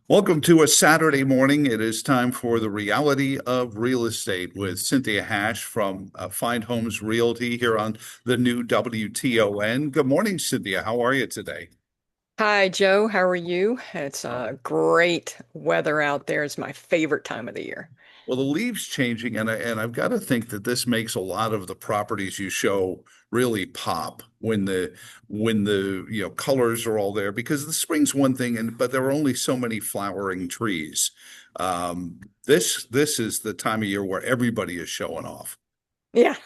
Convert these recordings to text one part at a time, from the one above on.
Welcome to a Saturday morning. It is time for the reality of real estate with Cynthia Hash from Find Homes Realty here on the new WTON. Good morning, Cynthia. How are you today? Hi, Joe. How are you? It's Oh, great weather out there. It's my favorite time of the year. well, the leaves changing, and I've got to think that this makes a lot of the properties you show really pop when the colors are all there because the spring's one thing, but there are only so many flowering trees. This is the time of year where everybody is showing off. Yeah.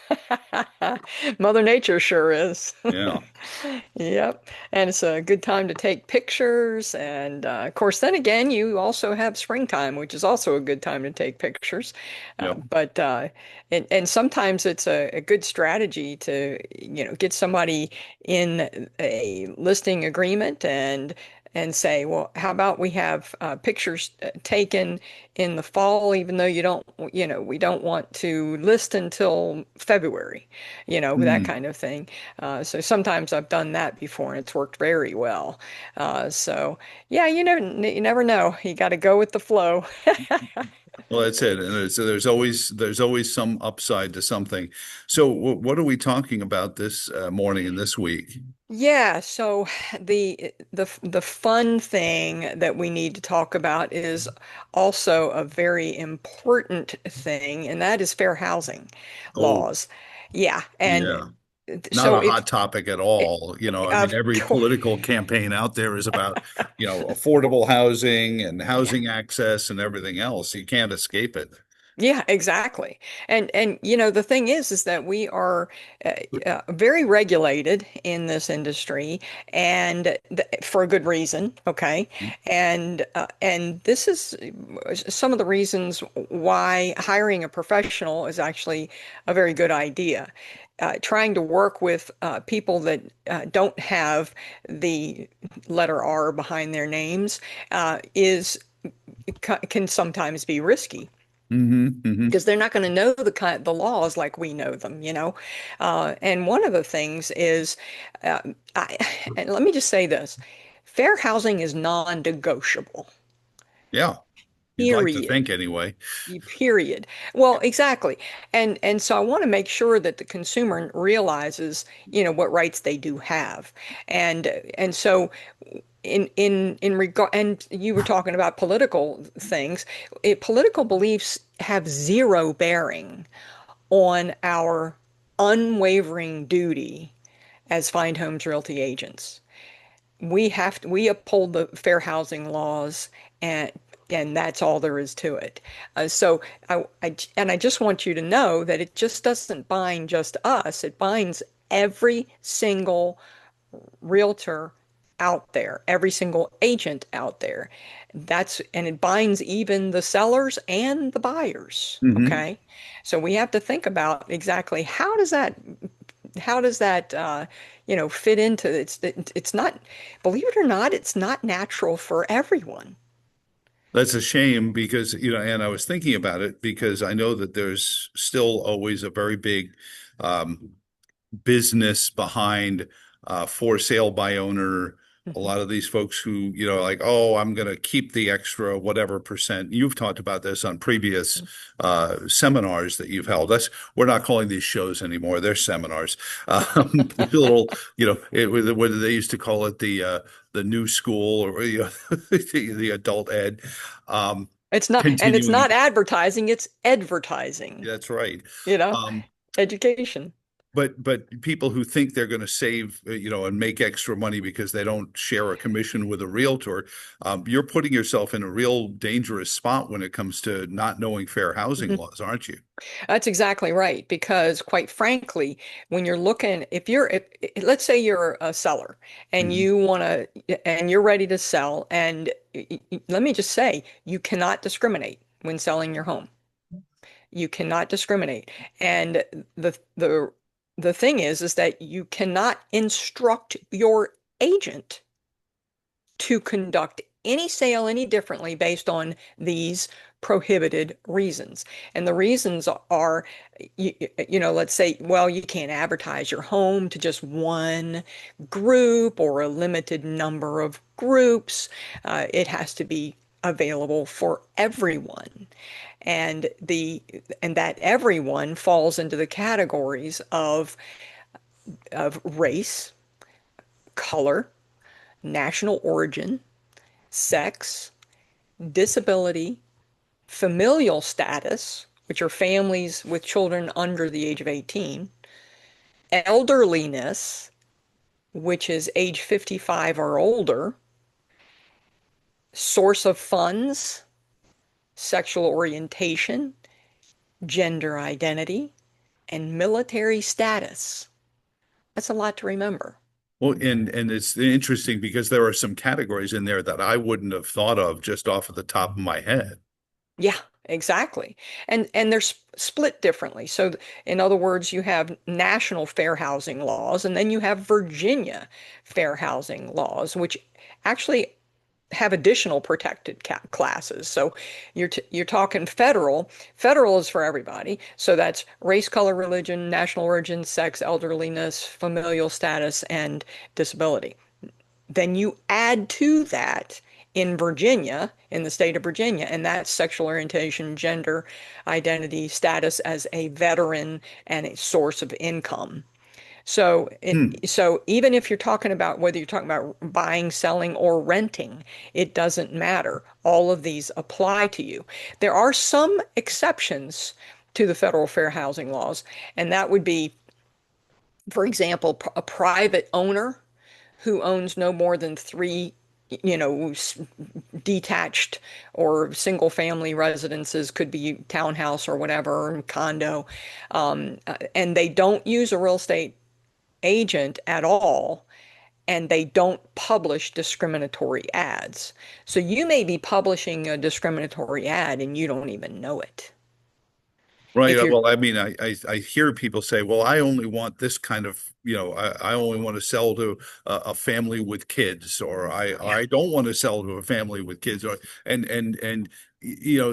Mother Nature sure is. Yeah. Yep. And it's a good time to take pictures. And of course, then again, you also have springtime, which is also a good time to take pictures. Uh, Yep. but uh, and sometimes it's a good strategy to, get somebody in a listing agreement and say, well, how about we have pictures taken in the fall, even though we don't want to list until February, that Mm. kind of thing. So sometimes I've done that before and it's worked very well. So yeah, you never know. You got to go with the flow. Well, that's it. And there's always some upside to something. So what are we talking about this morning and this week? Yeah, so the fun thing that we need to talk about is also a very important thing, and that is fair housing Oh, laws. Yeah, and yeah. Not so a hot topic at all. I mean, of every course. political campaign out there is about, affordable housing and housing access and everything else. You can't escape it. Yeah, exactly. And the thing is that we are very regulated in this industry, and for a good reason, okay? And this is some of the reasons why hiring a professional is actually a very good idea. Trying to work with people that don't have the letter R behind their names is can sometimes be risky Hmm. because they're not going to know the laws like we know them, you know. And one of the things is, uh, I, and let me just say this: fair housing is non-negotiable. Yeah. You'd like to Period. think anyway. Period. Well, exactly. And so I want to make sure that the consumer realizes, what rights they do have. And so in regard, and you were talking about political things, political beliefs have zero bearing on our unwavering duty as Find Homes Realty agents. We uphold the fair housing laws, and that's all there is to it. So I just want you to know that it just doesn't bind just us. It binds every single realtor out there, every single agent out there. And it binds even the sellers and the buyers. Hmm. Okay. So we have to think about exactly how does that fit into it's not, believe it or not, it's not natural for everyone. That's a shame because, and I was thinking about it because I know that there's still always a very big um, business behind for sale by owner. A Mhm. lot of these folks who, like, oh, I'm going to keep the extra whatever percent. You've talked about this on previous seminars that you've held. We're not calling these shows anymore. They're seminars. The little, what they used to call it, the new school or the adult ed. Um, And it's Continuing. not advertising, it's advertising, That's right. you know, Um, education. but people who think they're going to save, and make extra money because they don't share a commission with a realtor, you're putting yourself in a real dangerous spot when it comes to not knowing fair housing Mhm. laws, aren't you? That's exactly right. Because quite frankly, when you're looking, let's say you're a seller and Mhm. you're ready to sell, and let me just say, you cannot discriminate when selling your home. You cannot discriminate. And the thing is that you cannot instruct your agent to conduct any sale any differently based on these prohibited reasons. And the reasons are, let's say, well, you can't advertise your home to just one group or a limited number of groups. It has to be available for everyone. And the and that everyone falls into the categories of race, color, national origin, sex, disability, familial status, which are families with children under the age of 18, elderliness, which is age 55 or older, source of funds, sexual orientation, gender identity, and military status. That's a lot to remember. Well, and it's interesting because there are some categories in there that I wouldn't have thought of just off of the top of my head. Yeah, exactly. And they're split differently. So in other words, you have national fair housing laws, and then you have Virginia fair housing laws, which actually have additional protected classes. So you're talking federal. Federal is for everybody. So that's race, color, religion, national origin, sex, elderliness, familial status, and disability. Then you add to that in Virginia, in the state of Virginia, and that's sexual orientation, gender identity, status as a veteran, and a source of income. Hmm. So even if you're talking about whether you're talking about buying, selling, or renting, it doesn't matter. All of these apply to you. There are some exceptions to the federal fair housing laws, and that would be, for example, a private owner who owns no more than three, you know, detached or single family residences, could be townhouse or whatever, condo, and they don't use a real estate agent at all, and they don't publish discriminatory ads. So you may be publishing a discriminatory ad and you don't even know it. Right. If you're, Well, I mean, I hear people say, well, I only want this kind of, I only want to sell to a family with kids, or yeah, I don't want to sell to a family with kids, or and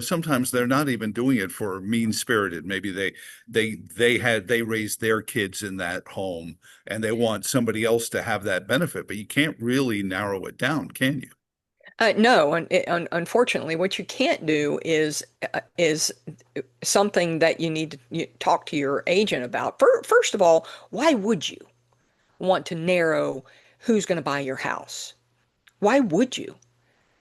sometimes they're not even doing it for mean-spirited. Maybe they raised their kids in that home and they want somebody else to have that benefit, but you can't really narrow it down, can you? no, unfortunately, what you can't do is something that you need to talk to your agent about. First of all, why would you want to narrow who's going to buy your house? Why would you?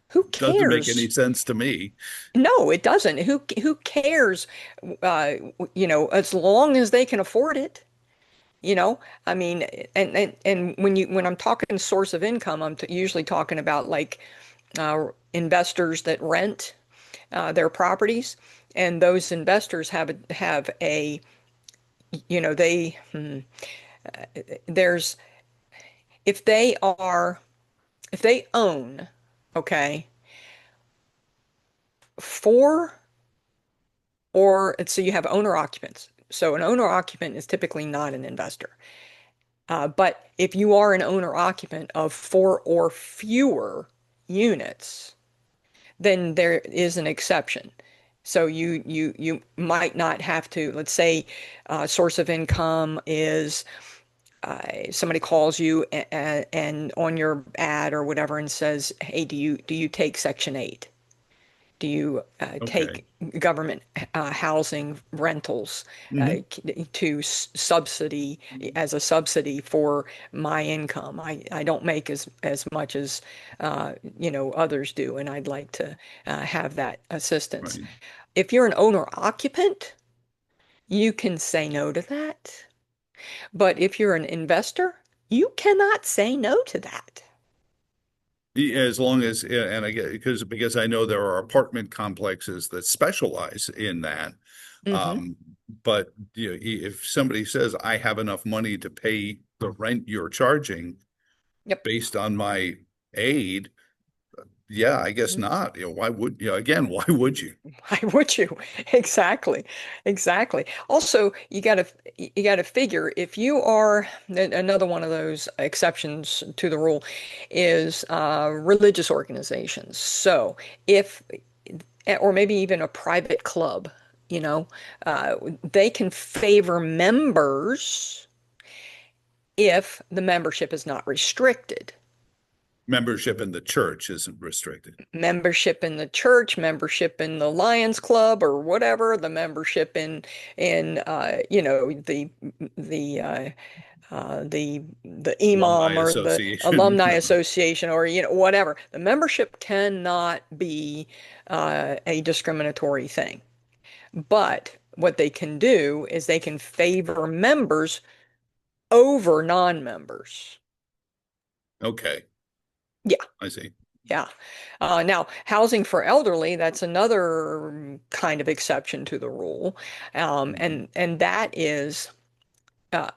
Who Doesn't make any cares? sense to me. No, it doesn't. Who cares? Uh, as long as they can afford it. I mean, and when I'm talking source of income, I'm usually talking about like investors that rent their properties, and those investors have a they there's if they are if they own, okay, four or so you have owner occupants. So an owner occupant is typically not an investor. But if you are an owner occupant of four or fewer units, then there is an exception. So you might not have to, let's say, source of income is somebody calls you and on your ad or whatever and says, "Hey, do you take Section 8? Do you Okay. take government housing rentals Hmm. to subsidy as a subsidy for my income? I don't make as much as others do, and I'd like to have that assistance." Right. If you're an owner occupant, you can say no to that. But if you're an investor, you cannot say no to that. Yeah, as long as, yeah, and I get because I know there are apartment complexes that specialize in that. Hmm. Um, but if somebody says I have enough money to pay the rent you're charging Yep. based on my aid, yeah, I guess Mhm. not. Why would again, why would you? Why would you? Exactly. Exactly. Also, you got to figure if you are another one of those exceptions to the rule is religious organizations. So if or maybe even a private club, you know, uh, they can favor members if the membership is not restricted. Membership in the church isn't restricted. Membership in the church, membership in the Lions Club or whatever, the membership in the the Alumni imam or the Association. alumni association or whatever. The membership cannot be a discriminatory thing. But what they can do is they can favor members over non-members. Okay, Yeah, I see. yeah. Now, housing for elderly, that's another kind of exception to the rule. Mhm. And that is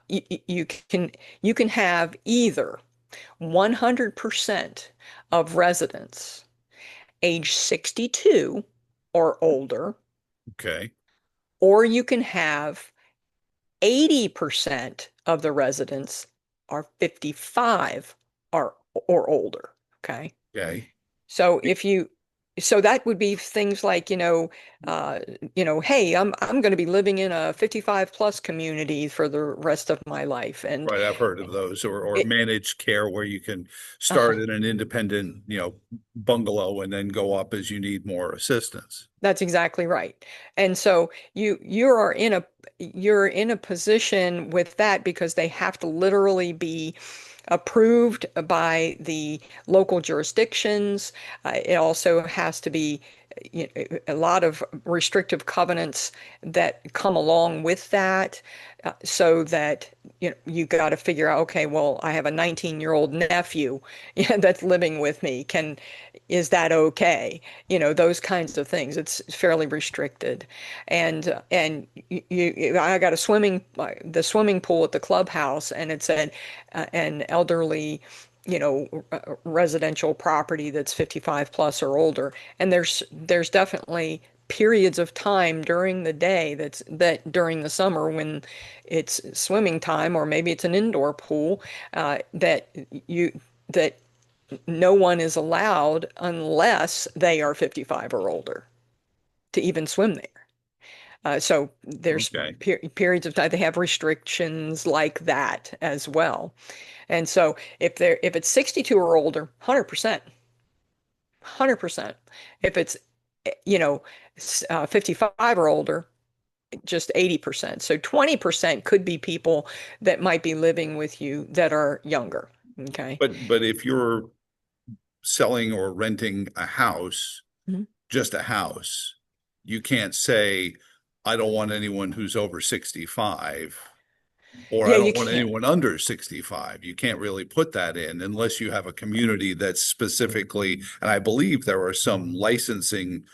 you can have either 100% of residents age 62 or older, Okay, or you can have 80% of the residents are 55 or older. Okay. okay. So if you so that would be things like, uh, hey, I'm going to be living in a 55 plus community for the rest of my life. And Right, I've heard of those, or it, managed care where you can uh, start in an independent, bungalow and then go up as you need more assistance. that's exactly right. And so you're in a position with that because they have to literally be approved by the local jurisdictions. It also has to be a lot of restrictive covenants that come along with that, so that you got to figure out, okay, well, I have a 19-year-old nephew that's living with me. Is that okay? Those kinds of things. It's fairly restricted. And I got the swimming pool at the clubhouse, and it said an elderly, residential property that's 55 plus or older. And there's definitely periods of time during the day that during the summer when it's swimming time, or maybe it's an indoor pool, that you that no one is allowed unless they are 55 or older to even swim there. So there's Okay, periods of time they have restrictions like that as well. And so if it's 62 or older, 100%, 100%. If it's 55 or older, just 80%. So 20% could be people that might be living with you that are younger. Okay. but if you're selling or renting a house, Mhm. just a house, you can't say, I don't want anyone who's over 65, or Yeah, I you don't want can. anyone under 65. You can't really put that in unless you have a community that's specifically, and I believe there are some licensing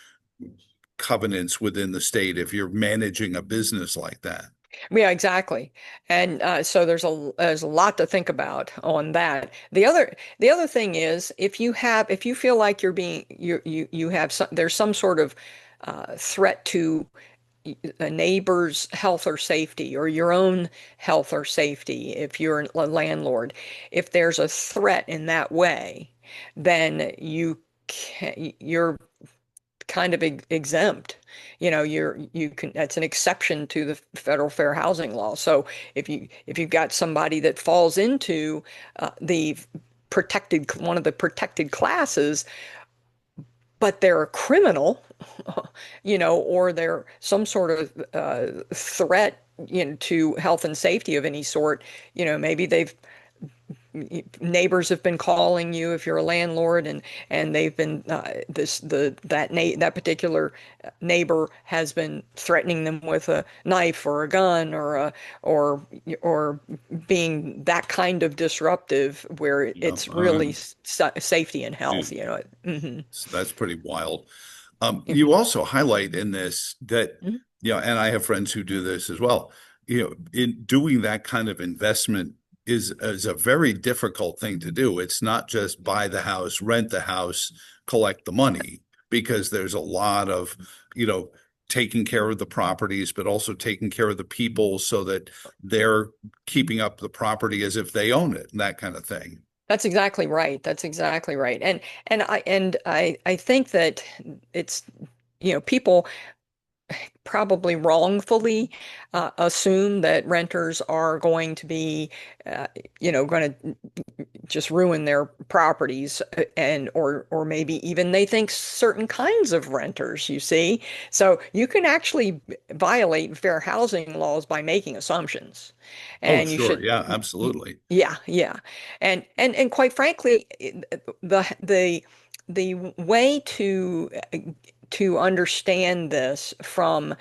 covenants within the state if you're managing a business like that. Yeah, exactly. And so there's a lot to think about on that. The other thing is if you feel like you have there's some sort of threat to a neighbor's health or safety, or your own health or safety, if you're a landlord, if there's a threat in that way, then you're kind of exempt. You can, that's an exception to the federal fair housing law. So if you've got somebody that falls into the one of the protected classes, but they're a criminal, or they're some sort of threat, to health and safety of any sort, maybe neighbors have been calling you if you're a landlord, and they've been that particular neighbor has been threatening them with a knife or a gun, or or being that kind of disruptive where Yeah, it's really safety and health, dude, hmm so that's pretty wild. You also highlight in this that, and I have friends who do this as well. In doing that kind of investment is a very difficult thing to do. It's not just buy the house, rent the house, collect the money, because there's a lot of, you know, taking care of the properties, but also taking care of the people so that they're keeping up the property as if they own it and that kind of thing. That's exactly right. That's exactly right. And I think that it's, people probably wrongfully assume that renters are going to be, uh, going to just ruin their properties, and or maybe even they think certain kinds of renters, you see. So you can actually violate fair housing laws by making assumptions. Oh, And you sure. should, Yeah, absolutely. yeah, yeah. And quite frankly, the way to understand this from,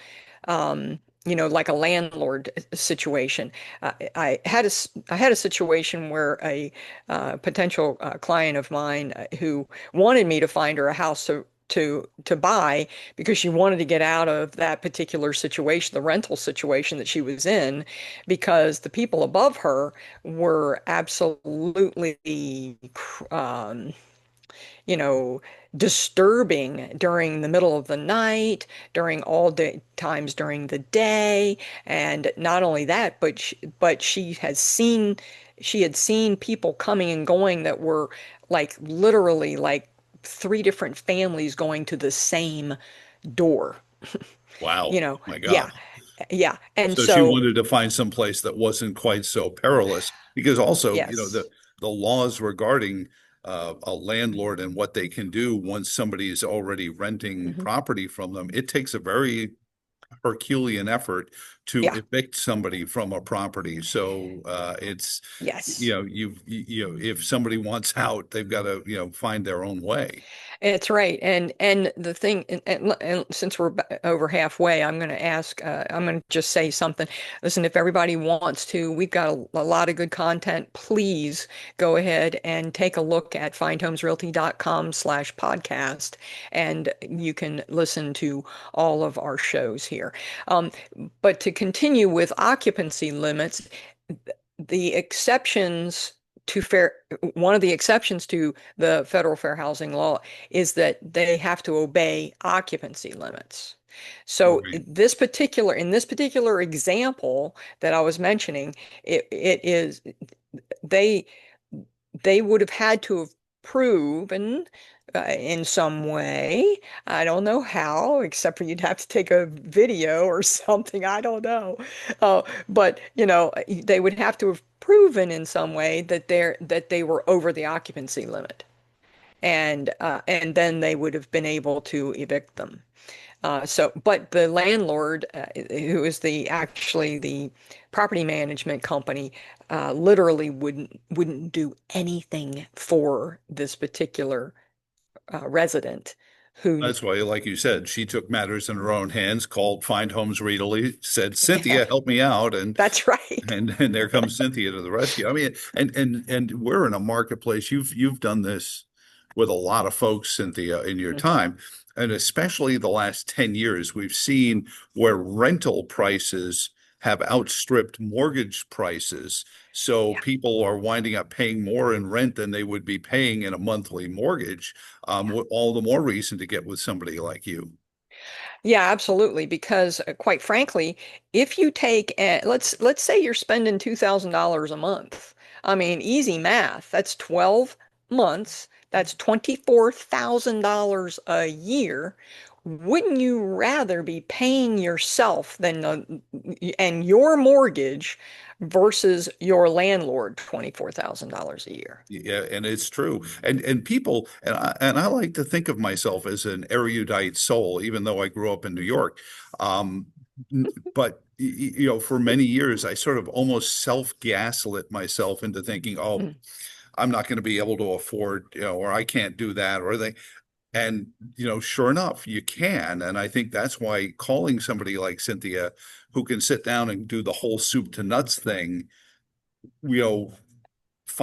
like a landlord situation. I had a situation where a potential client of mine, who wanted me to find her a house to buy, because she wanted to get out of that particular situation, the rental situation that she was in, because the people above her were absolutely, um, you know, disturbing during the middle of the night, during all day times during the day. And not only that, but she had seen people coming and going that were like literally like three different families going to the same door. Wow. You know, My God. yeah, yeah. And So she so, wanted to find some place that wasn't quite so perilous because also, yes. the laws regarding a landlord and what they can do once somebody is already renting Mhm. property from them, it takes a very Herculean effort to Yeah, evict somebody from a property. So it's, yes. if somebody wants out, they've got to, find their own way. It's right. And the thing, and since we're over halfway, I'm going to just say something. Listen, if everybody wants to, we've got a lot of good content. Please go ahead and take a look at findhomesrealty.com/podcast, and you can listen to all of our shows here. Um, but to continue with occupancy limits, the exceptions to fair, one of the exceptions to the federal fair housing law is that they have to obey occupancy limits. So Right. in this particular example that I was mentioning, it is they they would have had to have proven, in some way. I don't know how, except for you'd have to take a video or something. I don't know. But they would have to have proven in some way that they were over the occupancy limit, and then they would have been able to evict them. But the landlord, who is actually the property management company, literally wouldn't do anything for this particular resident who, That's why, like you said, she took matters in her own hands, called Find Homes Readily, said, yeah, Cynthia, help me out. And that's right. and there comes Cynthia to the rescue. I mean, and we're in a marketplace. You've done this with a lot of folks, Cynthia, in your time, and especially the last 10 years, we've seen where rental prices have outstripped mortgage prices. So Yeah, people are winding up paying more in rent than they would be paying in a monthly mortgage. yeah. All the more reason to get with somebody like you. Yeah, absolutely. Because quite frankly, if you take, let's say you're spending $2,000 a month. I mean, easy math. That's 12 months. That's $24,000 a year. Wouldn't you rather be paying yourself and your mortgage versus your landlord $24,000 a year? Yeah, and it's true. And people, and I like to think of myself as an erudite soul, even though I grew up in New York. Um, but for many years, I sort of almost self-gaslit myself into thinking, oh, Mm. I'm not going to be able to afford, or I can't do that, or they. And sure enough, you can. And I think that's why calling somebody like Cynthia, who can sit down and do the whole soup to nuts thing, you know,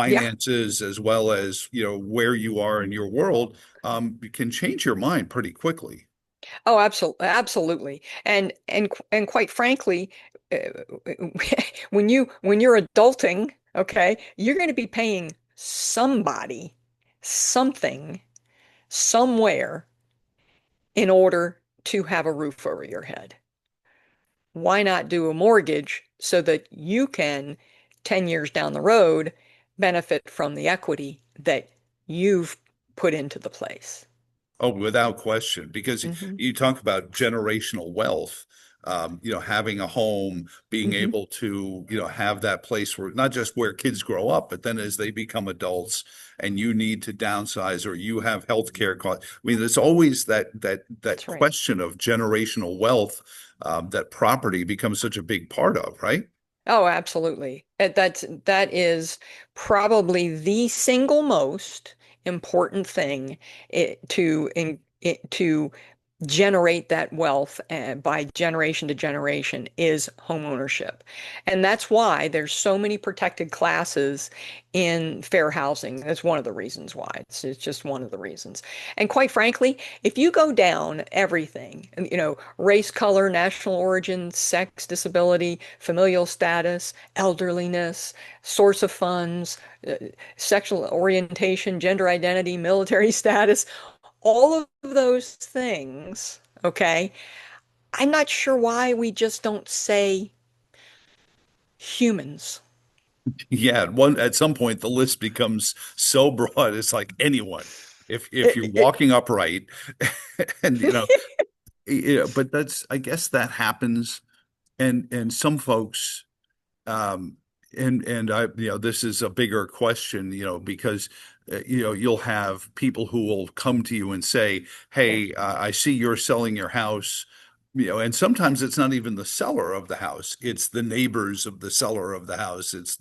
Yeah. finances as well as where you are in your world, can change your mind pretty quickly. Oh, absolutely, absolutely. And quite frankly, uh, when you're adulting, okay, you're going to be paying somebody something somewhere in order to have a roof over your head. Why not do a mortgage so that you can, 10 years down the road, benefit from the equity that you've put into the place? Oh, without question, because Hmm. you talk about generational wealth, having a home, being Hmm. able to, have that place where not just where kids grow up, but then as they become adults and you need to downsize or you have healthcare costs. I mean, there's always that That's right. question of generational wealth, that property becomes such a big part of, right? Oh, absolutely. That is probably the single most important thing to generate that wealth by generation to generation is home ownership. And that's why there's so many protected classes in fair housing. That's one of the reasons why. It's just one of the reasons. And quite frankly, if you go down everything, race, color, national origin, sex, disability, familial status, elderliness, source of funds, uh, sexual orientation, gender identity, military status, all of those things, okay? I'm not sure why we just don't say humans. Yeah, at some point the list becomes so broad, it's like anyone. If you're It, it, walking upright and but that's I guess that happens and some folks um, and I, this is a bigger question, because you'll have people who will come to you and say, yeah, "Hey, I see you're selling your house." And sometimes it's not even the seller of the house; it's the neighbors of the seller of the house. It's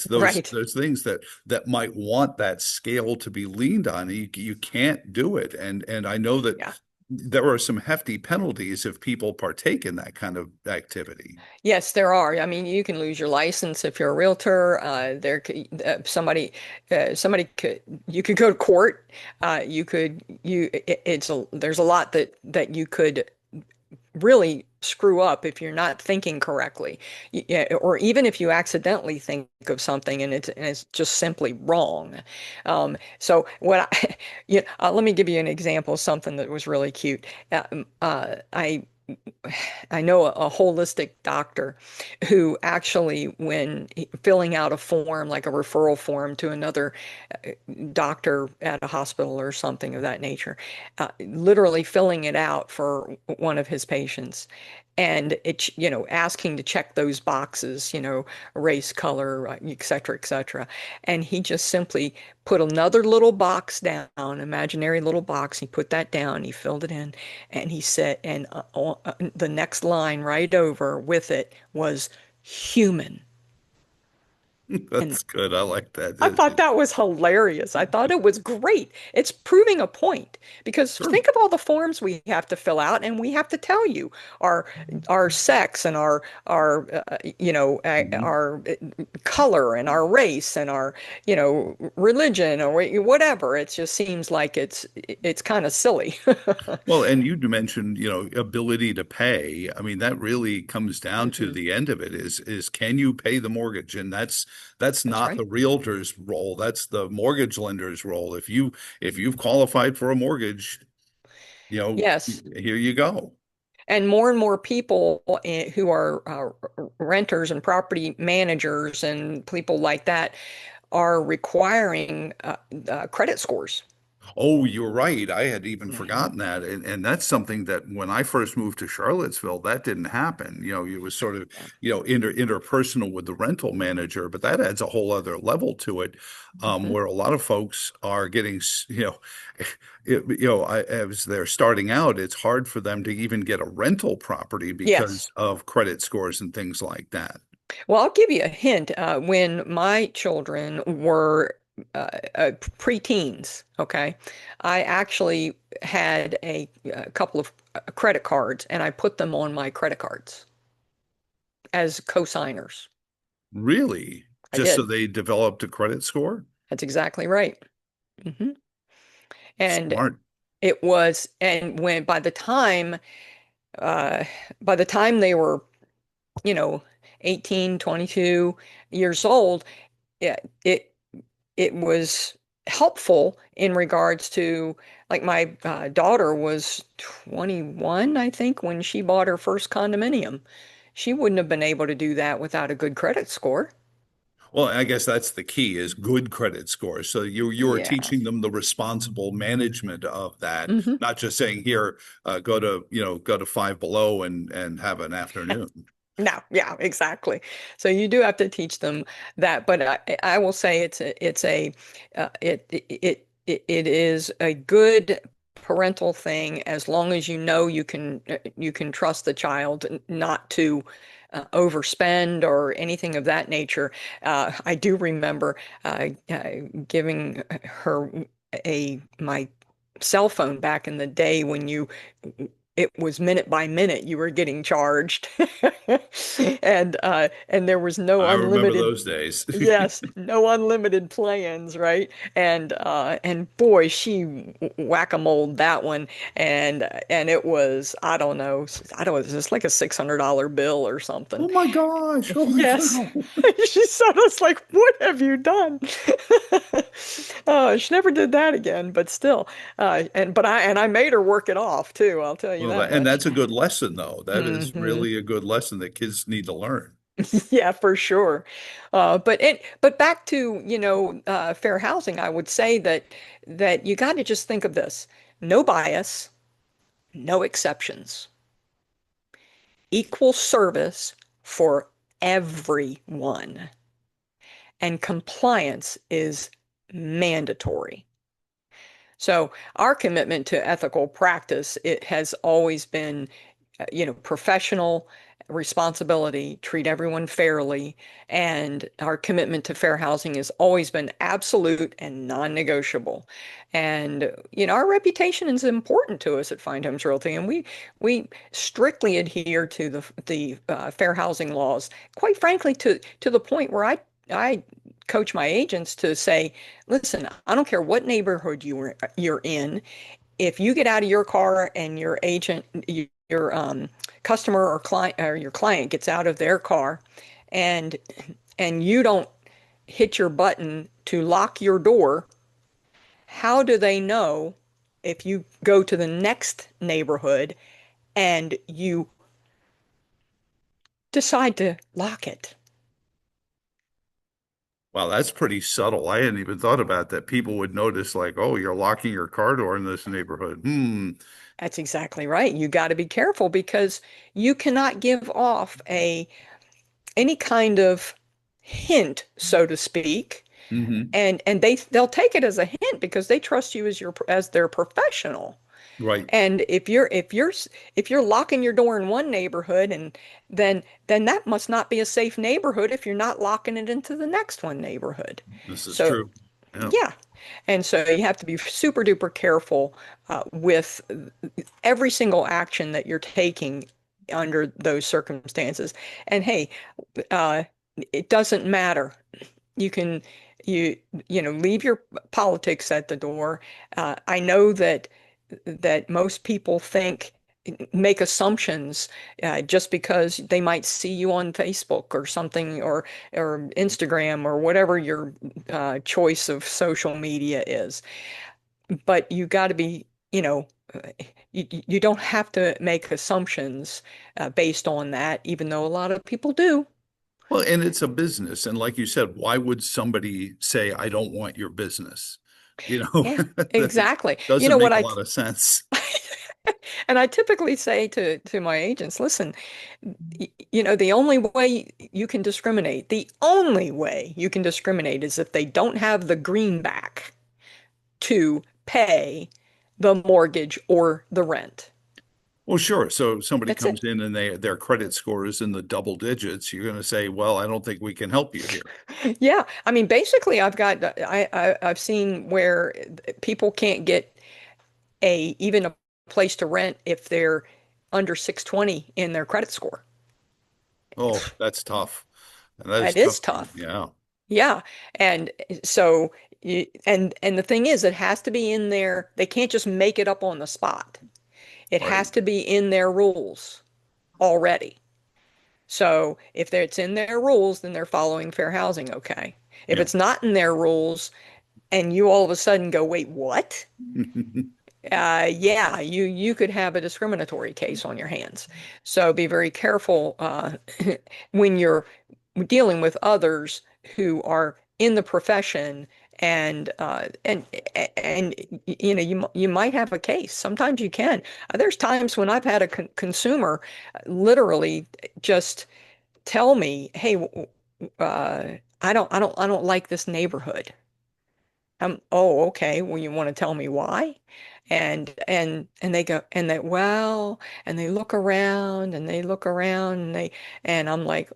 those right. those things that might want that scale to be leaned on. You can't do it, and I know that Yeah. there are some hefty penalties if people partake in that kind of activity. Yes, there are. I mean, you can lose your license if you're a realtor. Somebody could, you could go to court. There's a lot that you could really screw up if you're not thinking correctly. Yeah, or even if you accidentally think of something and it's just simply wrong. So let me give you an example of something that was really cute. I know a holistic doctor who actually, when filling out a form, like a referral form to another doctor at a hospital or something of that nature, literally filling it out for one of his patients. And asking to check those boxes, race, color, et cetera, et cetera. And he just simply put another little box down, imaginary little box. He put that down, he filled it in, and he said, and the next line right over with it was human. And That's good. I like I that. thought that was hilarious. I thought it was great. It's proving a point because Sure. think of all the forms we have to fill out, and we have to tell you our our sex and Mhm. our color and our race and our religion or whatever. It just seems like it's kind of silly. Well, and you mentioned, ability to pay. I mean, that really comes down to Hmm. the end of it is can you pay the mortgage? And that's That's not right. the realtor's role. That's the mortgage lender's role. If you've qualified for a mortgage, Yes. here you go. And more people who are renters and property managers and people like that are requiring credit scores. Oh, you're right. I had even Hmm. forgotten that. And that's something that when I first moved to Charlottesville, that didn't happen. It was sort of, Yeah. interpersonal with the rental manager, but that adds a whole other level to it, Hmm. where a lot of folks are getting, as they're starting out, it's hard for them to even get a rental property Yes. because of credit scores and things like that. Well, I'll give you a hint. When my children were preteens, okay, I actually had a couple of credit cards and I put them on my credit cards as co-signers. Really? I Just so did. they developed a credit score? That's exactly right. Hmm. And Smart. and uh, by the time they were, you know, 18, 22 years old, it, it, it was helpful in regards to, like, my daughter was 21, I think, when she bought her first condominium. She wouldn't have been able to do that without a good credit score. Well, I guess that's the key is good credit scores. So you are Yeah. teaching them the responsible management of that, Hmm. not just saying here, go to, go to Five Below and have an afternoon. No, yeah, exactly. So you do have to teach them that, but I will say it is a good parental thing as long as you know you can trust the child not to overspend or anything of that nature. I do remember giving her a my cell phone back in the day when you it was minute by minute you were getting charged. And there was no I remember unlimited, those days. yes, no unlimited plans, right? And boy, she whack-a-moled that one. And it was, I don't know, it was just like a $600 bill or something. Oh my gosh. Holy Yes. cow. She said, "Us like, what have you done?" Oh, she never did that again, but still. And I made her work it off too, I'll tell you Well, that and much. that's a good lesson, though. That is Hmm. really a good lesson that kids need to learn. Yeah, for sure. But back to, fair housing, I would say that you got to just think of this. No bias, no exceptions. Equal service for everyone. And compliance is mandatory. So our commitment to ethical practice, it has always been, professional responsibility, treat everyone fairly, and our commitment to fair housing has always been absolute and non-negotiable. And our reputation is important to us at Find Homes Realty, and we strictly adhere to the fair housing laws. Quite frankly, to the point where I coach my agents to say, listen, I don't care what neighborhood you're in. If you get out of your car and your agent, your customer or client or your client gets out of their car, and you don't hit your button to lock your door, how do they know if you go to the next neighborhood and you decide to lock it? Wow, that's pretty subtle. I hadn't even thought about that. People would notice, like, oh, you're locking your car door in this neighborhood. Hmm. That's exactly right. You got to be careful because you cannot give off a any kind of hint, so to speak, Hmm. and they'll take it as a hint because they trust you as their professional. Right. And if you're locking your door in one neighborhood, and then that must not be a safe neighborhood if you're not locking it into the next one neighborhood. This is So true. Yeah. yeah. And so you have to be super duper careful with every single action that you're taking under those circumstances. And hey, uh, it doesn't matter. You can you leave your politics at the door. I know that most people make assumptions just because they might see you on Facebook or something, or Instagram or whatever your choice of social media is. But you got to be, you don't have to make assumptions based on that, even though a lot of people do. Well, and it's a business. And like you said, why would somebody say, I don't want your business? Yeah, That exactly. You doesn't know make what a lot of sense. and I typically say to my agents, listen, the only way you can discriminate, the only way you can discriminate is if they don't have the greenback to pay the mortgage or the rent. Well, sure. So somebody That's comes it. in and their credit score is in the double digits. You're going to say, well, I don't think we can help you here. Yeah, I mean, basically, I've seen where people can't get a even a place to rent if they're under 620 in their credit score. Oh, that's tough. And that is It tough. is tough. Yeah. Yeah. And so and the thing is, it has to be in there. They can't just make it up on the spot. It Right. has to be in their rules already. So if it's in their rules, then they're following fair housing, okay. If Yeah. it's not in their rules and you all of a sudden go, wait, what? Yeah, you could have a discriminatory case on your hands. So be very careful when you're dealing with others who are in the profession and you know you might have a case. Sometimes you can. There's times when I've had a consumer literally just tell me, "Hey, I don't like this neighborhood." Oh, okay. Well, you want to tell me why? And they go and they well, and they look around and they look around and I'm like,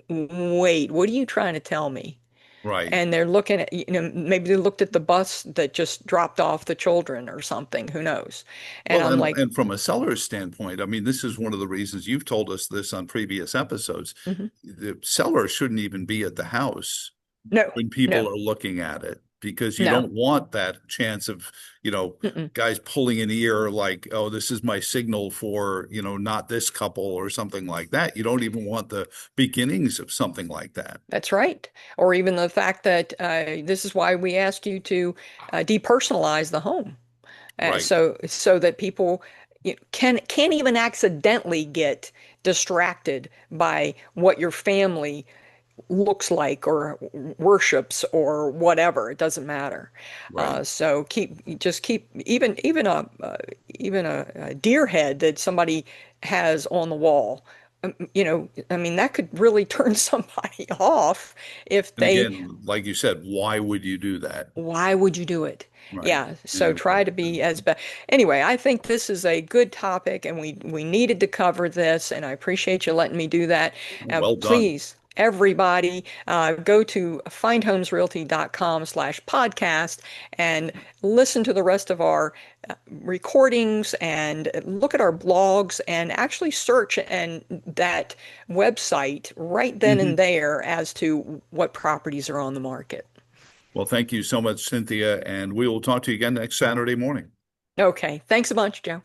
wait, what are you trying to tell me? Right. And they're looking at, maybe they looked at the bus that just dropped off the children or something, who knows? And Well, I'm like, and from a seller's standpoint, I mean, this is one of the reasons you've told us this on previous episodes. mhm. The seller shouldn't even be at the house No, when people no, are looking at it because you no. don't want that chance of, Mm-mm. guys pulling an ear like, oh, this is my signal for, not this couple or something like that. You don't even want the beginnings of something like that. That's right. Or even the fact that this is why we ask you to depersonalize the home. Right. So that people can't even accidentally get distracted by what your family looks like or worships or whatever. It doesn't matter. Right. So keep even a deer head that somebody has on the wall. I mean, that could really turn somebody off if And they again, like you said, why would you do that? why would you do it? Right. Yeah, so And try to be as best. Anyway, I think this is a good topic, and we needed to cover this, and I appreciate you letting me do that. well done. Please, everybody, go to findhomesrealty.com/podcast and listen to the rest of our recordings and look at our blogs and actually search and that website right then and Mhm. there as to what properties are on the market. Well, thank you so much, Cynthia, and we will talk to you again next Saturday morning. Okay. Thanks a bunch, Joe.